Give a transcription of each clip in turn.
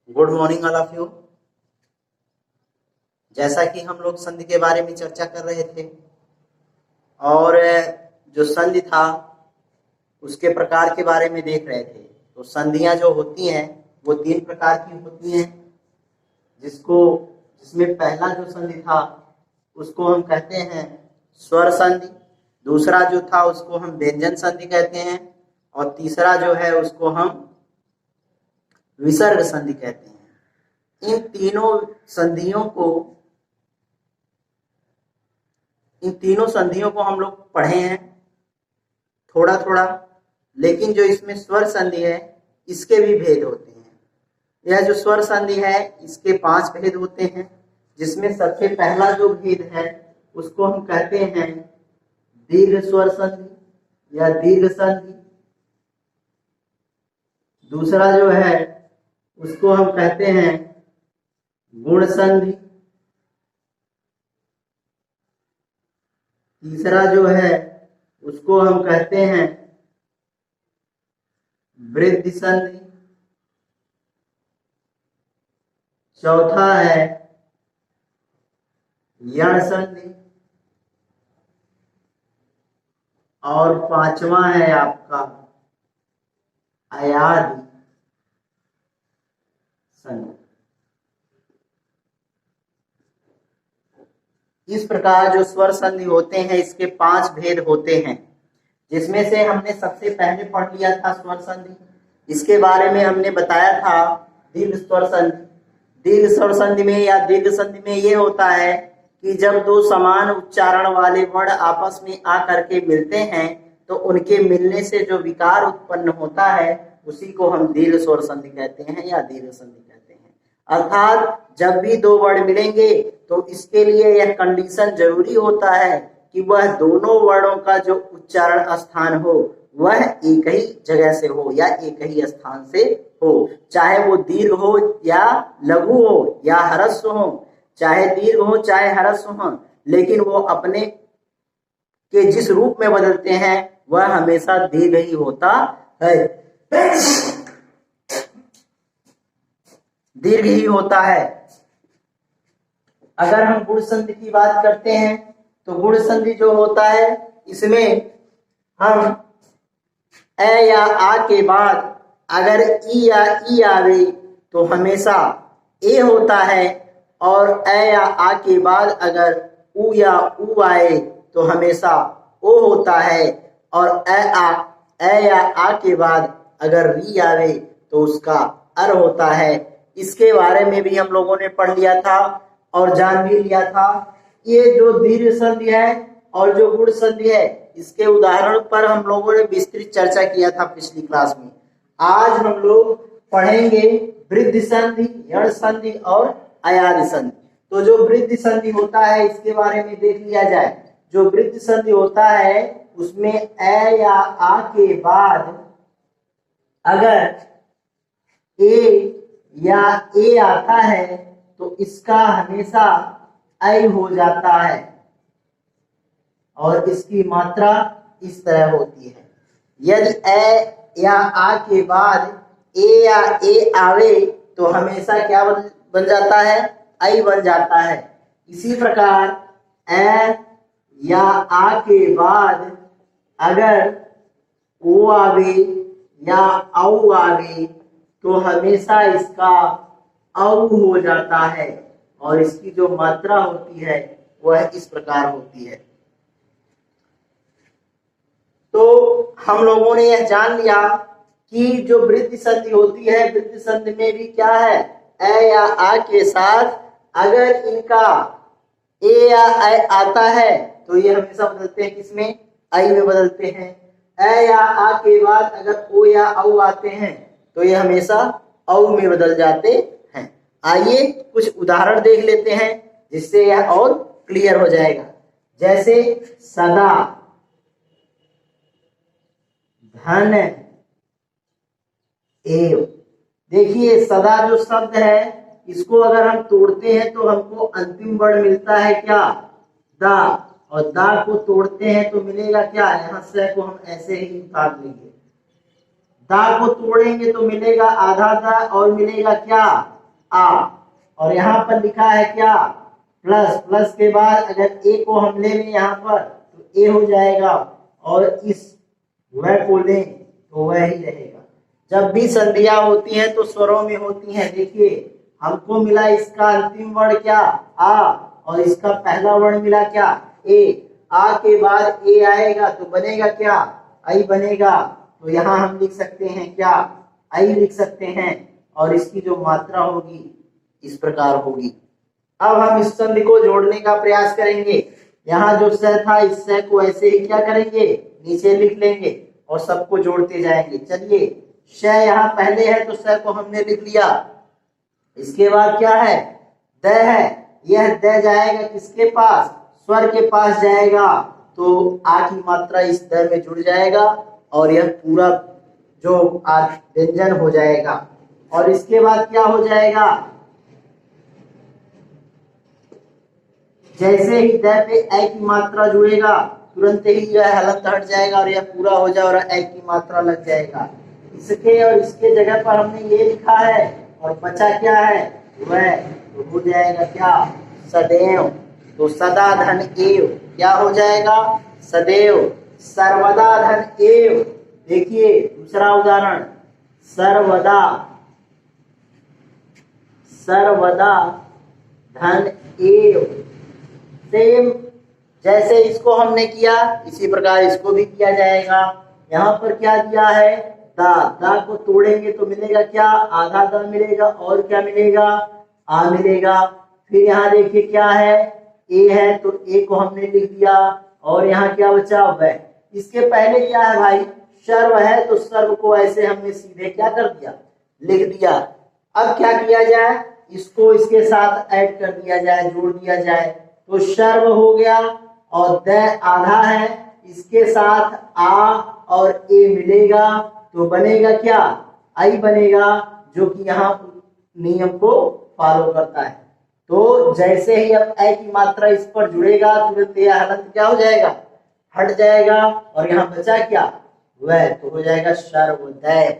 Good morning all of you. जैसा कि हम लोग संधि के बारे में चर्चा कर रहे थे और जो संधि था उसके प्रकार के बारे में देख रहे थे। तो संधियां जो होती हैं वो 3 प्रकार की होती हैं, जिसमें पहला जो संधि था उसको हम कहते हैं स्वर संधि, दूसरा जो था उसको हम व्यंजन संधि कहते हैं और तीसरा जो है उसको हम विसर्ग संधि कहते हैं। इन तीनों संधियों को हम लोग पढ़े हैं थोड़ा थोड़ा, लेकिन जो इसमें स्वर संधि है इसके भी भेद होते हैं। यह जो स्वर संधि है इसके 5 भेद होते हैं, जिसमें सबसे पहला जो भेद है उसको हम कहते हैं दीर्घ स्वर संधि या दीर्घ संधि। दूसरा जो है उसको हम कहते हैं गुण संधि। तीसरा जो है उसको हम कहते हैं वृद्धि संधि। चौथा है यण संधि और 5वां है आपका अयादि संधि। इस प्रकार जो स्वर संधि होते हैं इसके 5 भेद होते हैं, जिसमें से हमने सबसे पहले पढ़ लिया था स्वर संधि। इसके बारे में हमने बताया था दीर्घ स्वर संधि। दीर्घ स्वर संधि में या दीर्घ संधि में ये होता है कि जब 2 समान उच्चारण वाले वर्ण आपस में आकर के मिलते हैं तो उनके मिलने से जो विकार उत्पन्न होता है उसी को हम दीर्घ स्वर संधि कहते हैं या दीर्घ संधि कहते हैं। अर्थात जब भी 2 वर्ण मिलेंगे तो इसके लिए यह कंडीशन जरूरी होता है कि वह दोनों वर्णों का जो उच्चारण स्थान हो वह एक ही जगह से हो या एक ही स्थान से हो, चाहे वो दीर्घ हो या लघु हो या ह्रस्व हो, चाहे दीर्घ हो चाहे ह्रस्व हो, लेकिन वो अपने के जिस रूप में बदलते हैं वह हमेशा दीर्घ ही होता है, दीर्घ ही होता है। अगर हम गुण संधि की बात करते हैं तो गुण संधि जो होता है इसमें हम ए या आ के बाद अगर ई या ई आवे तो हमेशा ए होता है, और ए या आ के बाद अगर उ या उ आए तो हमेशा ओ होता है, और ए या आ के बाद अगर री आवे तो उसका अर होता है। इसके बारे में भी हम लोगों ने पढ़ लिया था और जान भी लिया था। ये जो दीर्घ संधि है और जो गुण संधि है इसके उदाहरण पर हम लोगों ने विस्तृत चर्चा किया था पिछली क्लास में। आज हम लोग पढ़ेंगे वृद्धि संधि, यण संधि और अयादि संधि। तो जो वृद्धि संधि होता है इसके बारे में देख लिया जाए। जो वृद्धि संधि होता है उसमें ए या आ के बाद अगर ए या ए आता है तो इसका हमेशा ऐ हो जाता है और इसकी मात्रा इस तरह होती है। यदि ए या आ के बाद ए या ए आवे तो हमेशा क्या बन जाता है, ऐ बन जाता है। इसी प्रकार ए या आ के बाद अगर ओ आवे या औ आवे तो हमेशा इसका औ हो जाता है और इसकी जो मात्रा होती है वह इस प्रकार होती है। तो हम लोगों ने यह जान लिया कि जो वृद्धि संधि होती है, वृद्धि संधि में भी क्या है, ए या आ के साथ अगर इनका ए या ऐ आता है तो ये हमेशा बदलते हैं, किसमें, ऐ में बदलते हैं। ए या आ के बाद अगर ओ या औ आते हैं तो ये हमेशा औ में बदल जाते हैं। आइए कुछ उदाहरण देख लेते हैं जिससे यह और क्लियर हो जाएगा। जैसे सदा, धन, एव। देखिए सदा जो शब्द है इसको अगर हम तोड़ते हैं तो हमको अंतिम वर्ण मिलता है क्या, दा, और दा को तोड़ते हैं तो मिलेगा क्या, यहाँ से को हम ऐसे ही उतार लेंगे, दा को तोड़ेंगे तो मिलेगा आधा दा और मिलेगा क्या, आ। और यहाँ पर लिखा है क्या, प्लस। प्लस के बाद अगर ए को हम ले लें यहाँ पर तो ए हो जाएगा, और इस वह को लें तो वह ही रहेगा। जब भी संधियां होती हैं तो स्वरों में होती हैं। देखिए हमको मिला इसका अंतिम वर्ण क्या, आ, और इसका पहला वर्ण मिला क्या, ए। आ के बाद ए आएगा तो बनेगा क्या, आई बनेगा। तो यहाँ हम लिख सकते हैं क्या, आई लिख सकते हैं, और इसकी जो मात्रा होगी इस प्रकार होगी। अब हम इस संधि को जोड़ने का प्रयास करेंगे। यहाँ जो स था इस स को ऐसे ही क्या करेंगे, नीचे लिख लेंगे और सबको जोड़ते जाएंगे। चलिए श यहाँ पहले है तो स को हमने लिख लिया। इसके बाद क्या है, द है। यह द जाएगा किसके पास, स्वर के पास जाएगा, तो आ की मात्रा इस द में जुड़ जाएगा और यह पूरा जो व्यंजन हो जाएगा। और इसके बाद क्या हो जाएगा, जैसे ही द पे ए की मात्रा जुड़ेगा तुरंत ही यह हलंत हट जाएगा और यह पूरा हो जाए और ए की मात्रा लग जाएगा। इसके और इसके जगह पर हमने ये लिखा है और बचा क्या है, वह, तो हो जाएगा क्या, सदैव। तो सदा धन एव क्या हो जाएगा, सदैव। सर्वदा धन एव, देखिए दूसरा उदाहरण, सर्वदा, सर्वदा धन एव। सेम जैसे इसको हमने किया इसी प्रकार इसको भी किया जाएगा। यहाँ पर क्या दिया है, दा। दा को तोड़ेंगे तो मिलेगा क्या, आधा दा मिलेगा, और क्या मिलेगा, आ मिलेगा। फिर यहाँ देखिए क्या है, ए है तो ए को हमने लिख दिया, और यहाँ क्या बचा, वह। इसके पहले क्या है भाई, सर्व है तो सर्व को ऐसे हमने सीधे क्या कर दिया, लिख दिया। अब क्या किया जाए, इसको इसके साथ ऐड कर दिया जाए, जोड़ दिया जाए, तो सर्व हो गया और द आधा है, इसके साथ आ और ए मिलेगा तो बनेगा क्या, आई बनेगा, जो कि यहाँ नियम को फॉलो करता है। तो जैसे ही अब ए की मात्रा इस पर जुड़ेगा तुरंत यह हलंत क्या हो जाएगा, हट जाएगा, और यहाँ बचा क्या, वह, तो हो जाएगा सर्वदैव,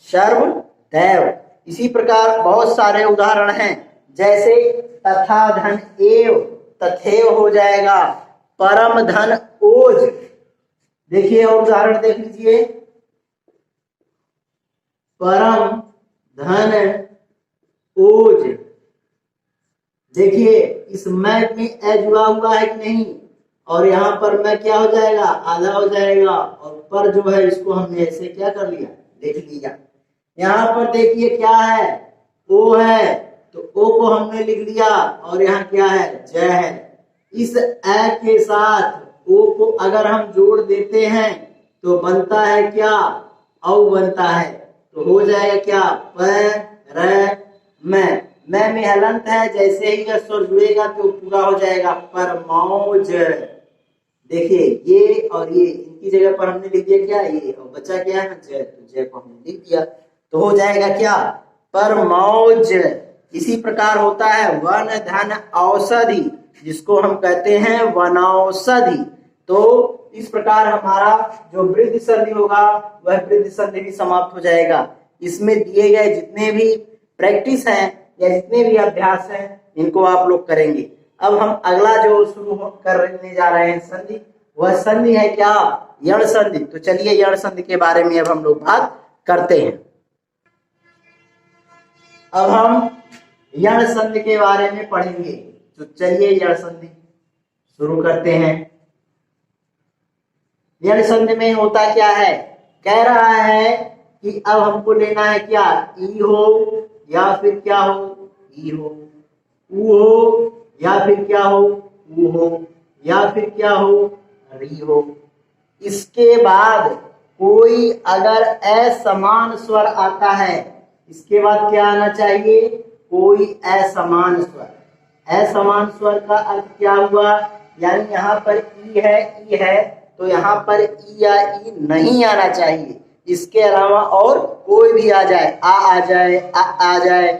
सर्वदैव। इसी प्रकार बहुत सारे उदाहरण हैं, जैसे तथा धन एव, तथेव हो जाएगा। परम धन ओज, देखिए और उदाहरण देख लीजिए, परम धन ओज। देखिए इस मैथ में ए जुड़ा हुआ है कि नहीं, और यहाँ पर मैं क्या हो जाएगा, आधा हो जाएगा, और पर जो है इसको हमने ऐसे क्या कर लिया, देख लिया। यहाँ पर देखिए क्या है, ओ है तो ओ को हमने लिख लिया, और यहाँ क्या है, ज है। इस ए के साथ ओ को अगर हम जोड़ देते हैं तो बनता है क्या, औ बनता है, तो हो जाएगा क्या, प र मैं में हलंत है, जैसे ही यह स्वर जुड़ेगा तो पूरा हो जाएगा, पर मौज। देखिए ये और ये इनकी जगह पर हमने लिख दिया क्या, ये, और बचा क्या है, जय, तो जय को हमने लिख दिया, तो हो जाएगा क्या, पर मौज। इसी प्रकार होता है वन धन औषधि, जिसको हम कहते हैं वनौषधि। तो इस प्रकार हमारा जो वृद्धि संधि होगा वह वृद्धि संधि भी समाप्त हो जाएगा। इसमें दिए गए जितने भी प्रैक्टिस हैं या जितने भी अभ्यास हैं इनको आप लोग करेंगे। अब हम अगला जो शुरू करने जा रहे हैं संधि, वह संधि है क्या, यण संधि। तो चलिए यण संधि के बारे में अब हम लोग बात करते हैं। अब हम यण संधि के बारे में पढ़ेंगे, तो चलिए यण संधि शुरू करते हैं। यण संधि में होता क्या है, कह रहा है कि अब हमको लेना है क्या, ई हो या फिर क्या हो, ई हो, ऊ हो या फिर क्या हो, ऊ हो, या फिर क्या हो, री हो। इसके बाद कोई अगर असमान स्वर आता है, इसके बाद क्या आना चाहिए, कोई असमान स्वर। असमान स्वर का अर्थ क्या हुआ, यानी यहाँ पर ई है तो यहाँ पर ई या ई नहीं आना चाहिए, इसके अलावा और कोई भी आ जाए, आ जाए, आ जाए,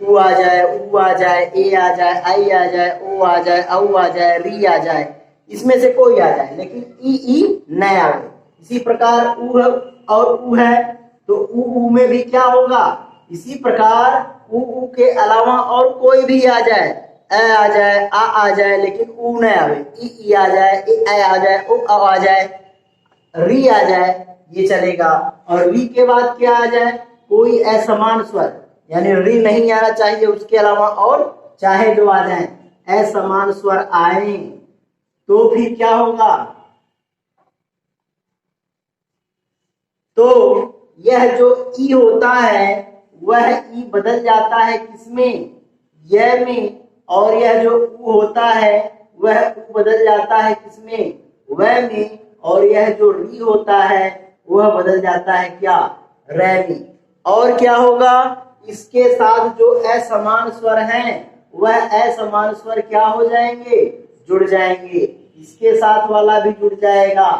ऊ आ जाए, ऊ आ जाए, ए आ जाए, आई आ जाए, ओ आ जाए, औ आ जाए, री आ जाए, इसमें से कोई आ जाए, लेकिन ई न आवे। इसी प्रकार ऊ और ऊ है तो ऊ में भी क्या होगा, इसी प्रकार ऊ के अलावा और कोई भी आ जाए, आ जाए, आ जाए, लेकिन ऊ न आवे, ई आ जाए, ए आ जाए, ओ आ जाए, री आ जाए, ये चलेगा। और री के बाद क्या आ जाए, कोई असमान स्वर, यानी री नहीं आना चाहिए, उसके अलावा और चाहे जो आ जाए, असमान स्वर आए तो फिर क्या होगा, तो यह जो ई होता है वह ई बदल जाता है किसमें, यह में, और यह जो ऊ होता है वह ऊ बदल जाता है किसमें, वह में, और यह जो री होता है वह बदल जाता है क्या, रै में। और क्या होगा, इसके साथ जो असमान स्वर हैं वह असमान स्वर क्या हो जाएंगे, जुड़ जाएंगे, इसके साथ वाला भी जुड़ जाएगा,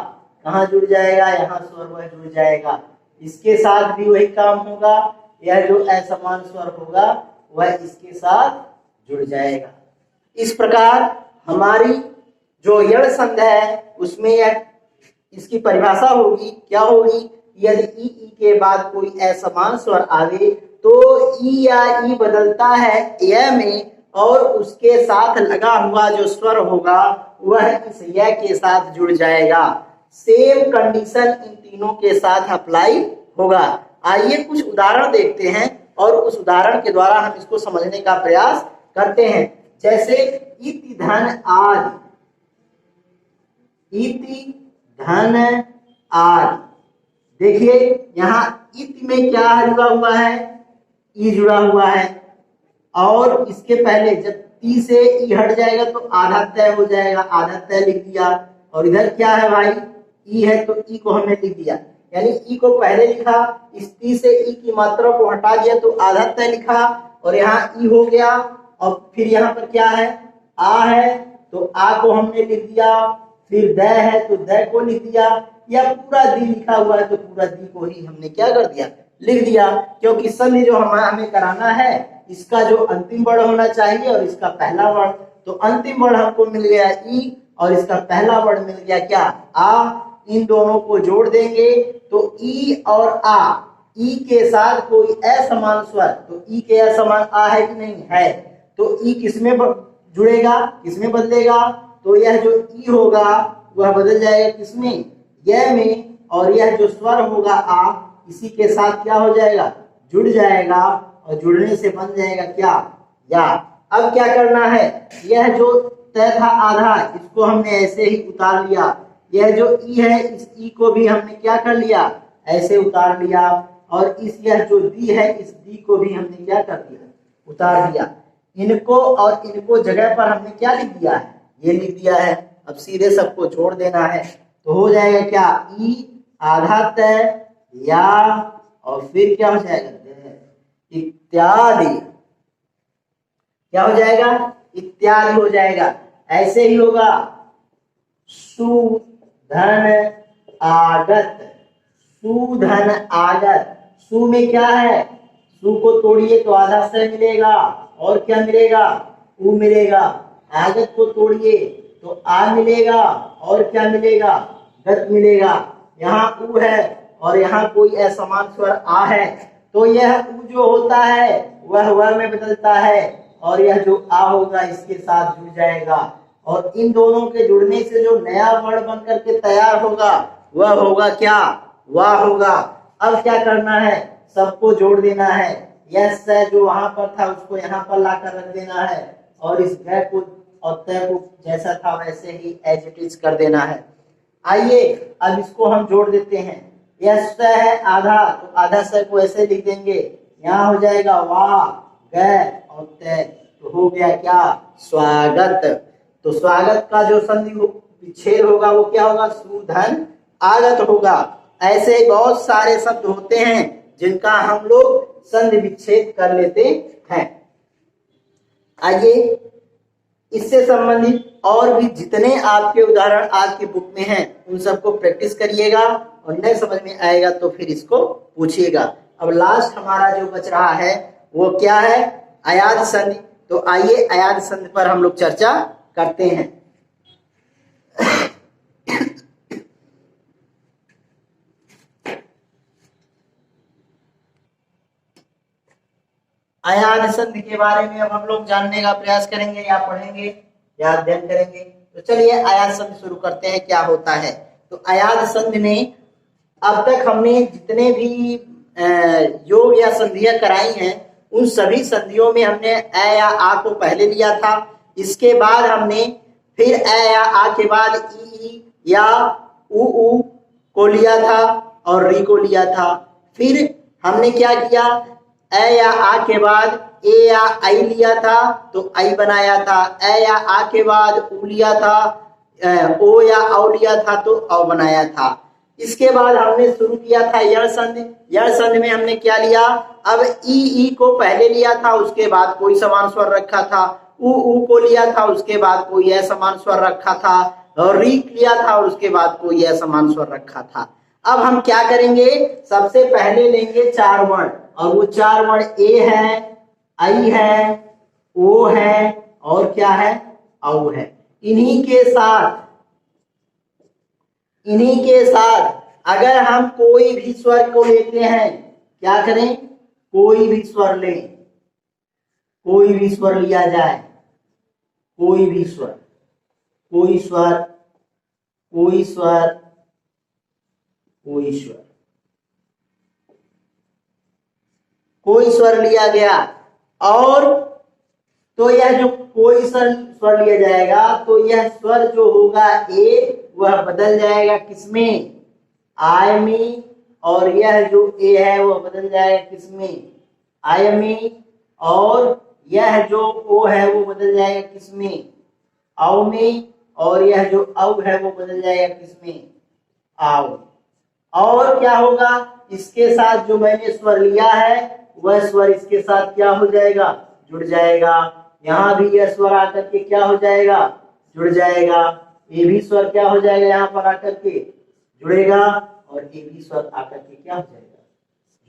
कहाँ जुड़ जाएगा, यहाँ स्वर वह जुड़ जाएगा, इसके साथ भी वही काम होगा, यह जो असमान स्वर होगा वह इसके साथ जुड़ जाएगा। इस प्रकार हमारी जो यण संध है उसमें यह इसकी परिभाषा होगी, क्या होगी, यदि ई के बाद कोई असमान स्वर आवे तो ई या ई बदलता है य में, और उसके साथ लगा हुआ जो स्वर होगा वह इस य के साथ जुड़ जाएगा। सेम कंडीशन इन तीनों के साथ अप्लाई होगा। आइए कुछ उदाहरण देखते हैं और उस उदाहरण के द्वारा हम इसको समझने का प्रयास करते हैं। जैसे इति धन आदि, इति धन आदि, देखिए यहाँ इति में क्या जुड़ा हुआ है, ई जुड़ा हुआ है, और इसके पहले जब ती से ई हट जाएगा तो आधा तय हो जाएगा, आधा तय लिख दिया, और इधर क्या है भाई, ई है तो ई को हमने लिख दिया, यानी ई को पहले लिखा, इस ती से ई की मात्रा को हटा दिया तो आधा तय लिखा, और यहाँ ई हो गया, और फिर यहाँ पर क्या है, आ है तो आ को हमने लिख दिया, फिर द है तो द को लिख दिया, या पूरा दी लिखा हुआ है तो पूरा दी को ही हमने क्या कर दिया, लिख दिया, क्योंकि संधि जो हमें कराना है इसका जो अंतिम वर्ण होना चाहिए और इसका पहला वर्ण, तो अंतिम वर्ण हमको मिल गया ई और इसका पहला वर्ण मिल गया क्या, आ, इन दोनों को जोड़ देंगे तो ई और आ, ई के साथ कोई असमान स्वर, तो ई के असमान आ है कि नहीं है, तो ई किसमें जुड़ेगा, किसमें बदलेगा, तो यह जो ई होगा वह बदल जाएगा किसमें, यह में, और यह जो स्वर होगा आ इसी के साथ क्या हो जाएगा, जुड़ जाएगा, और जुड़ने से बन जाएगा क्या, या। अब क्या करना है, यह जो तय था आधा इसको हमने ऐसे ही उतार लिया, यह जो ई है इस ई को भी हमने क्या कर लिया, ऐसे उतार लिया, और इस यह जो दी है इस दी को भी हमने क्या कर दिया, उतार दिया, इनको और इनको जगह पर हमने क्या लिख दिया है, ये लिख दिया है। अब सीधे सबको जोड़ देना है तो हो जाएगा क्या, ई आधा तय या, और फिर क्या हो जाएगा, इत्यादि, क्या हो जाएगा, इत्यादि हो जाएगा। ऐसे ही होगा सु धन आगत, सु धन आगत, सु में क्या है, सु को तोड़िए तो आधा से मिलेगा, और क्या मिलेगा, उ मिलेगा, आगत को तोड़िए तो आ मिलेगा, और क्या मिलेगा, गत मिलेगा, यहाँ उ है और यहाँ कोई असमान स्वर आ है, तो यह उ जो होता है वह में बदलता है, और यह जो आ होगा इसके साथ जुड़ जाएगा, और इन दोनों के जुड़ने से जो नया वर्ण बन करके तैयार होगा वह होगा क्या, वह होगा। अब क्या करना है, सबको जोड़ देना है, यह स जो वहां पर था उसको यहाँ पर लाकर रख देना है, और इस ग को और तय को जैसा था वैसे ही एज इट इज कर देना है। आइए अब इसको हम जोड़ देते हैं, यह स है आधा, तो आधा स को ऐसे लिख देंगे, यहाँ हो जाएगा वाह ग और तय, तो हो गया क्या, स्वागत। तो स्वागत का जो संधि विच्छेद होगा वो क्या होगा, सुधन आगत होगा। ऐसे बहुत सारे शब्द होते हैं जिनका हम लोग संधि विच्छेद कर लेते हैं। आइए इससे संबंधित और भी जितने आपके उदाहरण आज की बुक में हैं उन सबको प्रैक्टिस करिएगा, और नहीं समझ में आएगा तो फिर इसको पूछिएगा। अब लास्ट हमारा जो बच रहा है वो क्या है, अयाद संधि। तो आइए अयाद संधि पर हम लोग चर्चा करते हैं। अयाद संधि के बारे में अब हम लोग जानने का प्रयास करेंगे या पढ़ेंगे या अध्ययन करेंगे। तो चलिए अयाद संधि शुरू करते हैं, क्या होता है। तो अयाद संधि में अब तक हमने जितने भी योग या संधियां कराई हैं उन सभी संधियों में हमने अ या आ को पहले लिया था। इसके बाद हमने फिर अ या आ के बाद ई या उ को लिया था और री को लिया था। फिर हमने क्या किया, अ या आ के बाद ए या आई लिया था तो आई बनाया था। अ या आ के बाद उ लिया था, ओ या औ लिया था तो औ बनाया था। इसके बाद हमने शुरू किया था यण संधि। यण संधि में हमने क्या लिया, अब ई को पहले लिया था, उसके बाद कोई समान स्वर रखा था। उ को लिया था, उसके बाद कोई असमान स्वर रखा था। और री लिया था और उसके बाद कोई असमान स्वर रखा था। अब हम क्या करेंगे, सबसे पहले लेंगे चार वर्ण, और वो चार वर्ण ए है, आई है, ओ है और क्या है, औ है। इन्हीं के साथ अगर हम कोई भी स्वर को लेते हैं, क्या करें, कोई भी स्वर लें, कोई भी स्वर लिया जाए, कोई भी स्वर, कोई स्वर, कोई स्वर, कोई स्वर, कोई स्वर लिया गया, और तो यह जो कोई स्वर लिया जाएगा तो यह स्वर जो होगा ए वह बदल जाएगा किसमें, आय में, और यह जो ए है वह बदल जाएगा किसमें, आय में, और यह जो ओ है वो बदल जाएगा किसमें, औ में, और यह जो औ है वो बदल जाएगा किसमें, आओ। और क्या होगा, इसके साथ जो मैंने स्वर लिया है वह स्वर इसके साथ क्या हो जाएगा, जुड़ जाएगा। यहाँ भी यह स्वर आकर के क्या हो जाएगा, जुड़ जाएगा। ये भी स्वर क्या हो जाएगा, यहाँ पर आकर के जुड़ेगा, और ये भी स्वर आकर के क्या हो जाएगा,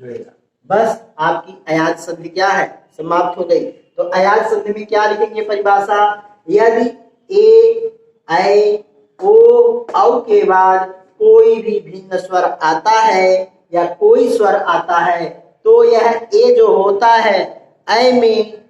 जुड़ेगा। बस आपकी अयाद संधि क्या है, समाप्त हो गई। तो अयाद संधि में क्या लिखेंगे परिभाषा, यदि ए, ऐ, ओ, औ के बाद कोई भी भिन्न स्वर आता है या कोई स्वर आता है तो यह ए जो होता है ऐ में,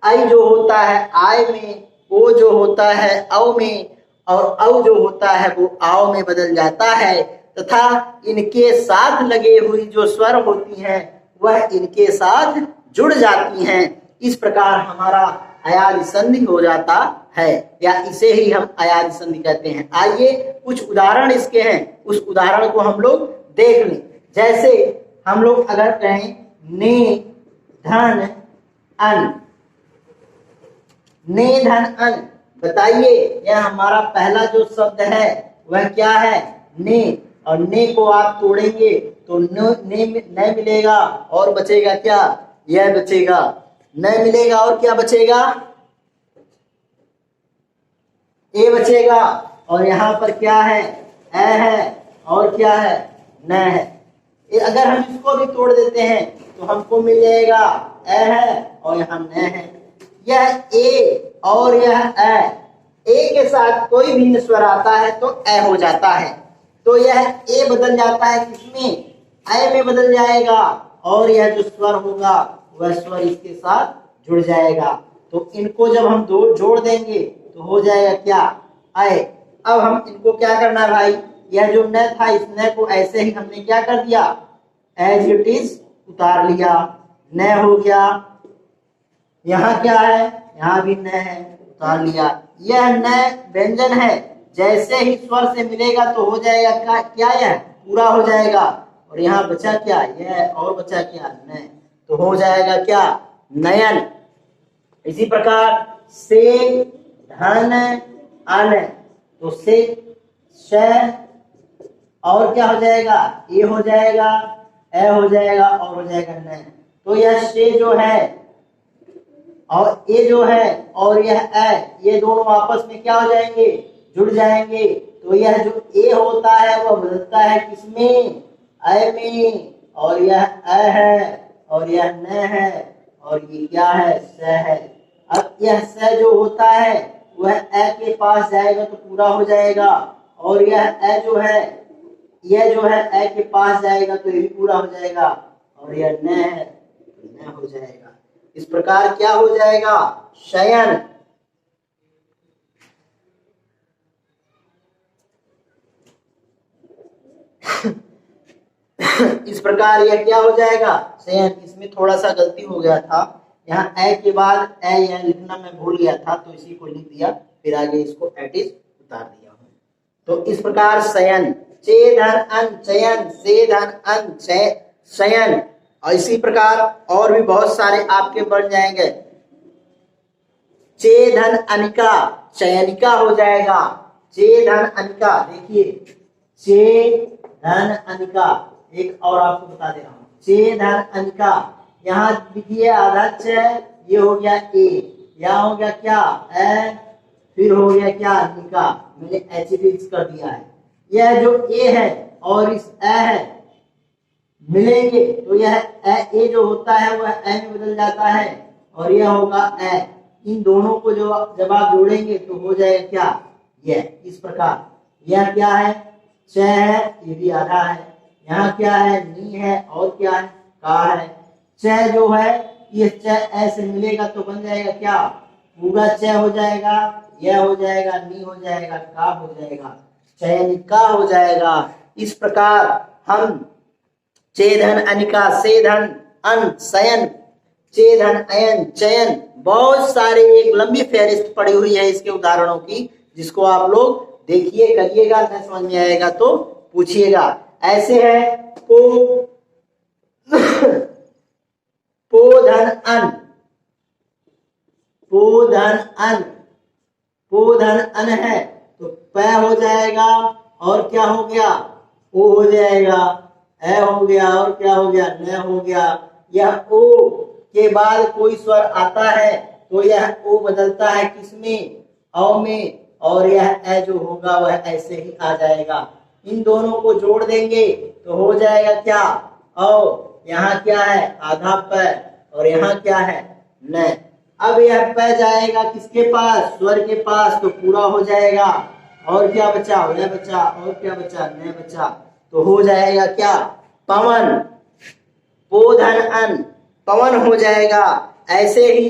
आई जो होता है आय में, ओ जो होता है औ में, और औ जो होता है वो आओ में बदल जाता है, तथा इनके साथ लगे हुई जो स्वर होती हैं वह इनके साथ जुड़ जाती हैं। इस प्रकार हमारा अयाद संधि हो जाता है, या इसे ही हम अयाद संधि कहते हैं। आइए कुछ उदाहरण इसके हैं, उस उदाहरण को हम लोग देख लें। जैसे हम लोग अगर कहें ने धन अन, ने धन अन, बताइए यह हमारा पहला जो शब्द है वह क्या है, ने, और ने को आप तोड़ेंगे तो ने मिलेगा और बचेगा क्या, यह बचेगा, न मिलेगा और क्या बचेगा, ए बचेगा, और यहाँ पर क्या है, ए है, और क्या है, न है। अगर हम इसको भी तोड़ देते हैं तो हमको मिल जाएगा ए है और यहाँ न है। यह ए और यह ए के साथ कोई भी स्वर आता है तो ए हो जाता है, तो यह ए बदल जाता है किसमें, ऐ में बदल जाएगा, और यह जो स्वर होगा वह स्वर इसके साथ जुड़ जाएगा। तो इनको जब हम दो जोड़ देंगे तो हो जाएगा क्या, ऐ। अब हम इनको क्या करना है भाई, यह जो न था इस न को ऐसे ही हमने क्या कर दिया, एज इट इज उतार लिया, न हो गया। यहाँ क्या है, यहाँ भी न है, उतार लिया। यह न व्यंजन है, जैसे ही स्वर से मिलेगा तो हो जाएगा क्या, यह पूरा हो जाएगा, और यहाँ बचा क्या, यह, और बचा क्या, न, तो हो जाएगा क्या, नयन। इसी प्रकार से धन अन, तो से श, और क्या हो जाएगा, ये हो जाएगा, ए हो जाएगा, और हो जाएगा न। तो यह से जो है और ये जो है और यह ए, ये दोनों आपस में क्या हो जाएंगे, जुड़ जाएंगे। तो यह जो ए होता है वह बदलता है किसमें, ऐ में, और यह ए है और यह न है, और ये क्या है, स है। अब यह स जो होता है वह ए के पास जाएगा तो पूरा हो जाएगा, और यह ए जो है, यह जो है ए के पास जाएगा तो ये भी पूरा हो जाएगा, और यह न है तो न हो जाएगा। इस प्रकार क्या हो जाएगा, शयन। इस प्रकार यह क्या हो जाएगा, शयन। इसमें थोड़ा सा गलती हो गया था, यहाँ ए के बाद ए यह लिखना मैं भूल गया था, तो इसी को लिख दिया, फिर आगे इसको एटिस उतार दिया हूं। तो इस प्रकार शयन, चे धन अन चयन, से धन अन शयन। और इसी प्रकार और भी बहुत सारे आपके बन जाएंगे। चे धन अनिका, चयनिका हो जाएगा। चे धन अनिका, देखिए चे धन अनिका। एक और आपको बता दे रहा हूं, चे धन अनिका, यहाँ लिखिए आधा च, ये हो गया ए, यहाँ हो गया क्या ए, फिर हो गया क्या निका, मैंने एच फिक्स कर दिया है। यह जो ए है और इस ए है मिलेंगे तो यह ए जो होता है वह ए में बदल जाता है, और यह होगा ए। इन दोनों को जो जब आप जोड़ेंगे तो हो जाएगा क्या, यह। इस प्रकार यह क्या है, च है, ये भी आधा है, यहाँ क्या है, नी है, और क्या है, का है। च जो है ये च ऐसे मिलेगा तो बन जाएगा क्या, पूरा च हो जाएगा, यह हो जाएगा, नी हो जाएगा, का हो जाएगा, चयनिका हो जाएगा। इस प्रकार हम चेधन अनिका, सेधन अन शयन, चेधन अयन चयन, बहुत सारे एक लंबी फहरिस्त पड़ी हुई है इसके उदाहरणों की, जिसको आप लोग देखिए करिएगा, न समझ में आएगा तो पूछिएगा। ऐसे है पोधन अन, पोधन अन, पोधन अन है तो प हो जाएगा, और क्या हो गया, ओ हो जाएगा, ए हो गया, और क्या हो गया, न हो गया। यह ओ के बाद कोई स्वर आता है तो यह ओ बदलता है किसमें, औ में, और यह ए जो होगा वह ऐसे ही आ जाएगा। इन दोनों को जोड़ देंगे तो हो जाएगा क्या, औ, यहाँ क्या है आधा प, और यहाँ क्या है न। अब यह प जाएगा किसके पास, स्वर के पास, तो पूरा हो जाएगा, और क्या बचा, वह बचा, और क्या बचा, न बचा, तो हो जाएगा क्या, पवन। पोधन अन, पवन हो जाएगा। ऐसे ही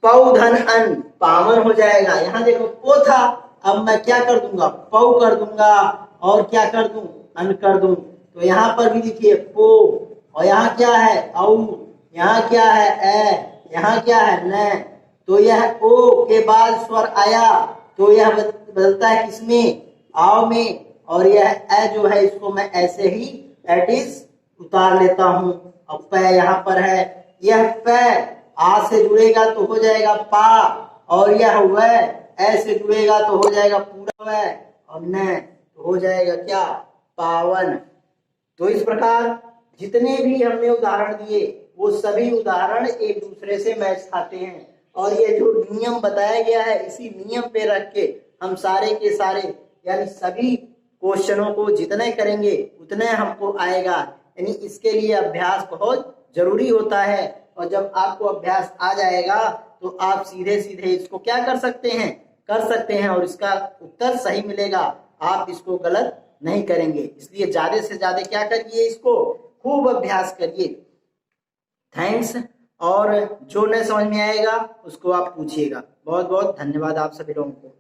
पौधन अन, पावन हो जाएगा। यहाँ देखो पो था, अब मैं क्या कर दूंगा, पौ कर दूंगा, और क्या कर दूं, अन कर दूं, तो यहाँ पर भी लिखिए पो, और यहाँ क्या है औ, यहाँ क्या है ए, यहाँ क्या है न। तो यह ओ के बाद स्वर आया तो यह बदलता है किसमें, आओ में, और यह ए जो है इसको मैं ऐसे ही एटिस उतार लेता हूं। अब प यहाँ पर है, यह प आ से जुड़ेगा तो हो जाएगा पा, और यह वह ए से जुड़ेगा तो हो जाएगा पूरा वह, और न तो हो जाएगा क्या, पावन। तो इस प्रकार जितने भी हमने उदाहरण दिए वो सभी उदाहरण एक दूसरे से मैच खाते हैं, और ये जो नियम बताया गया है इसी नियम पे रख के हम सारे के सारे यानी सभी क्वेश्चनों को जितने करेंगे उतने हमको आएगा। यानी इसके लिए अभ्यास बहुत जरूरी होता है, और जब आपको अभ्यास आ जाएगा तो आप सीधे सीधे इसको क्या कर सकते हैं, और इसका उत्तर सही मिलेगा, आप इसको गलत नहीं करेंगे। इसलिए ज्यादा से ज्यादा क्या करिए, इसको खूब अभ्यास करिए। थैंक्स। और जो नहीं समझ में आएगा उसको आप पूछिएगा। बहुत बहुत धन्यवाद आप सभी लोगों को।